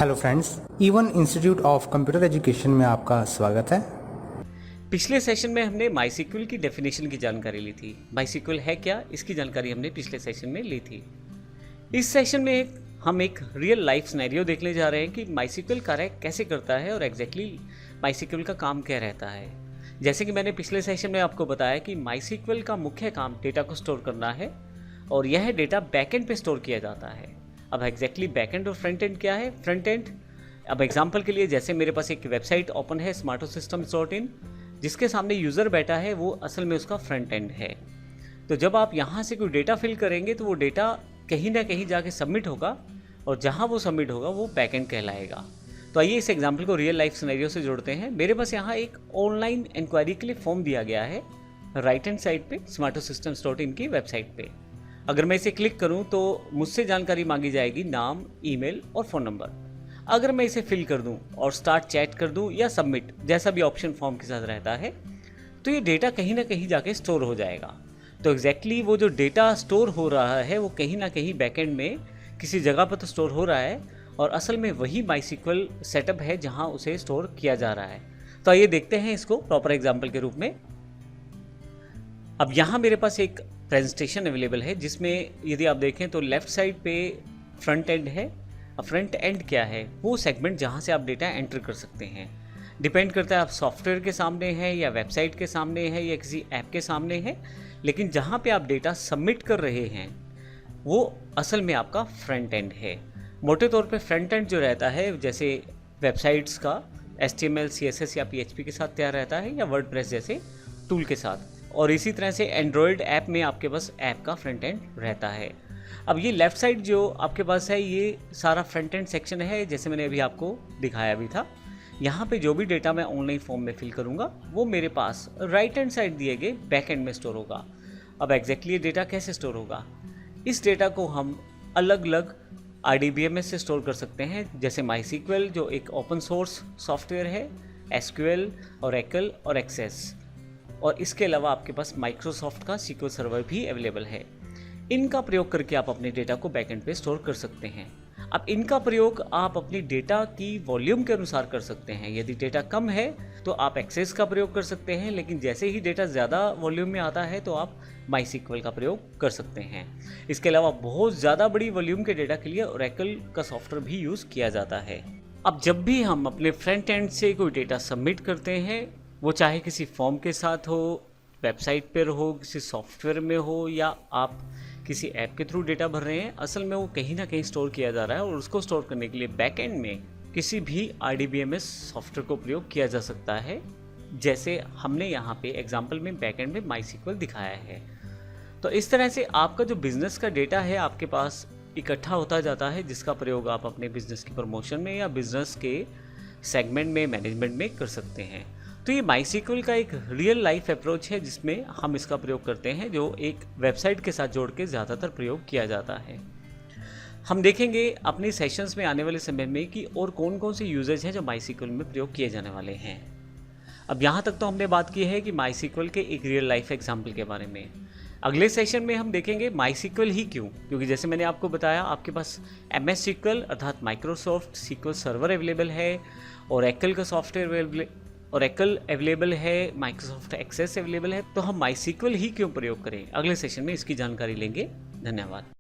Hello friends, even institute of computer education में आपका स्वागत है। पिछले सेशन में हमने माईसीक्वल की डेफिनेशन की जानकारी ली थी। माईसीक्वल है क्या, इसकी जानकारी हमने पिछले सेशन में ली थी। इस सेशन में हम एक रियल लाइफ सिनेरियो देखने जा रहे हैं कि माईसीक्वल कार्य कैसे करता है और एग्जैक्टली माईसीक्वल का काम क्या रहता है। जैसे कि मैंने पिछले सेशन में आपको बताया कि माईसीक्वल का मुख्य काम डेटा को स्टोर करना है और यह डेटा बैकएंड पे स्टोर किया जाता है। अब एग्जैक्टली बैकएंड और फ्रंट एंड क्या है? फ्रंट एंड, अब एग्जांपल के लिए जैसे मेरे पास एक वेबसाइट ओपन है smartosystems.in, जिसके सामने यूज़र बैठा है, वो असल में उसका फ्रंट एंड है। तो जब आप यहाँ से कोई डेटा फिल करेंगे तो वो डेटा कहीं ना कहीं जाके सबमिट होगा और जहाँ वो सबमिट होगा वो बैक एंड कहलाएगा। तो आइए इस एग्जाम्पल को रियल लाइफ सिनेरियो से जोड़ते हैं। मेरे पास यहाँ एक ऑनलाइन इंक्वायरी के लिए फॉर्म दिया गया है राइट हैंड साइड पे smartosystems.in की वेबसाइट पे। अगर मैं इसे क्लिक करूँ तो मुझसे जानकारी मांगी जाएगी, नाम, ईमेल और फ़ोन नंबर। अगर मैं इसे फिल कर दूं और स्टार्ट चैट कर दूं या सबमिट, जैसा भी ऑप्शन फॉर्म के साथ रहता है, तो ये डेटा कहीं ना कहीं जाके स्टोर हो जाएगा। तो एग्जैक्टली वो जो डेटा स्टोर हो रहा है वो कहीं ना कहीं बैकएंड में किसी जगह पर तो स्टोर हो रहा है और असल में वही माईसीक्वल सेटअप है जहाँ उसे स्टोर किया जा रहा है। तो आइए देखते हैं इसको प्रॉपर एग्जाम्पल के रूप में। अब यहाँ मेरे पास एक प्रेजेंटेशन अवेलेबल है जिसमें यदि आप देखें तो लेफ्ट साइड पे फ्रंट एंड है। अब फ्रंट एंड क्या है? वो सेगमेंट जहाँ से आप डेटा एंटर कर सकते हैं। डिपेंड करता है आप सॉफ्टवेयर के सामने हैं या वेबसाइट के सामने है या किसी ऐप के सामने है, लेकिन जहाँ पे आप डेटा सबमिट कर रहे हैं वो असल में आपका फ्रंट एंड है। मोटे तौर पे फ्रंट एंड जो रहता है, जैसे वेबसाइट्स का HTML, CSS या PHP के साथ तैयार रहता है या वर्डप्रेस जैसे टूल के साथ, और इसी तरह से एंड्रॉयड ऐप में आपके पास ऐप का फ्रंट एंड रहता है। अब ये लेफ़्ट साइड जो आपके पास है ये सारा फ्रंट एंड सेक्शन है, जैसे मैंने अभी आपको दिखाया भी था। यहाँ पे जो भी डेटा मैं ऑनलाइन फॉर्म में फिल करूँगा वो मेरे पास राइट हैंड साइड दिए गए बैक एंड में स्टोर होगा। अब एग्जैक्टली ये डेटा कैसे स्टोर होगा? इस डेटा को हम अलग अलग RDBMS से स्टोर कर सकते हैं, जैसे माईसीक्वल जो एक ओपन सोर्स सॉफ्टवेयर है, SQL, ओरेकल और एक्सेस, और इसके अलावा आपके पास माइक्रोसॉफ्ट का SQL सर्वर भी अवेलेबल है। इनका प्रयोग करके आप अपने डेटा को बैकएंड पे स्टोर कर सकते हैं। अब इनका प्रयोग आप अपनी डेटा की वॉल्यूम के अनुसार कर सकते हैं। यदि डेटा कम है तो आप एक्सेस का प्रयोग कर सकते हैं, लेकिन जैसे ही डेटा ज़्यादा वॉल्यूम में आता है तो आप माईसीक्वल का प्रयोग कर सकते हैं। इसके अलावा बहुत ज़्यादा बड़ी वॉल्यूम के डेटा के लिए ओरेकल का सॉफ्टवेयर भी यूज़ किया जाता है। अब जब भी हम अपने फ्रंट एंड से कोई डेटा सबमिट करते हैं, वो चाहे किसी फॉर्म के साथ हो, वेबसाइट पर हो, किसी सॉफ्टवेयर में हो या आप किसी ऐप के थ्रू डेटा भर रहे हैं, असल में वो कहीं ना कहीं स्टोर किया जा रहा है और उसको स्टोर करने के लिए बैकएंड में किसी भी RDBMS सॉफ्टवेयर को प्रयोग किया जा सकता है, जैसे हमने यहाँ पे एग्जांपल में बैकएंड में माईसीक्वल दिखाया है। तो इस तरह से आपका जो बिज़नेस का डेटा है आपके पास इकट्ठा होता जाता है, जिसका प्रयोग आप अपने बिज़नेस की प्रमोशन में या बिज़नेस के सेगमेंट में, मैनेजमेंट में कर सकते हैं। तो ये माईसीक्वल का एक रियल लाइफ अप्रोच है जिसमें हम इसका प्रयोग करते हैं, जो एक वेबसाइट के साथ जोड़ के ज़्यादातर प्रयोग किया जाता है। हम देखेंगे अपने सेशंस में आने वाले समय में कि और कौन कौन से यूजेज हैं जो माईसीक्वल में प्रयोग किए जाने वाले हैं। अब यहाँ तक तो हमने बात की है कि माईसीक्वल के एक रियल लाइफ एग्जाम्पल के बारे में। अगले सेशन में हम देखेंगे माईसीक्वल ही क्यों, क्योंकि जैसे मैंने आपको बताया आपके पास MS SQL अर्थात माइक्रोसॉफ्ट SQL सर्वर अवेलेबल है, ओरेकल का सॉफ्टवेयर ओरेकल अवेलेबल है, माइक्रोसॉफ्ट एक्सेस अवेलेबल है। तो हम माईसीक्वल ही क्यों प्रयोग करें, अगले सेशन में इसकी जानकारी लेंगे। धन्यवाद।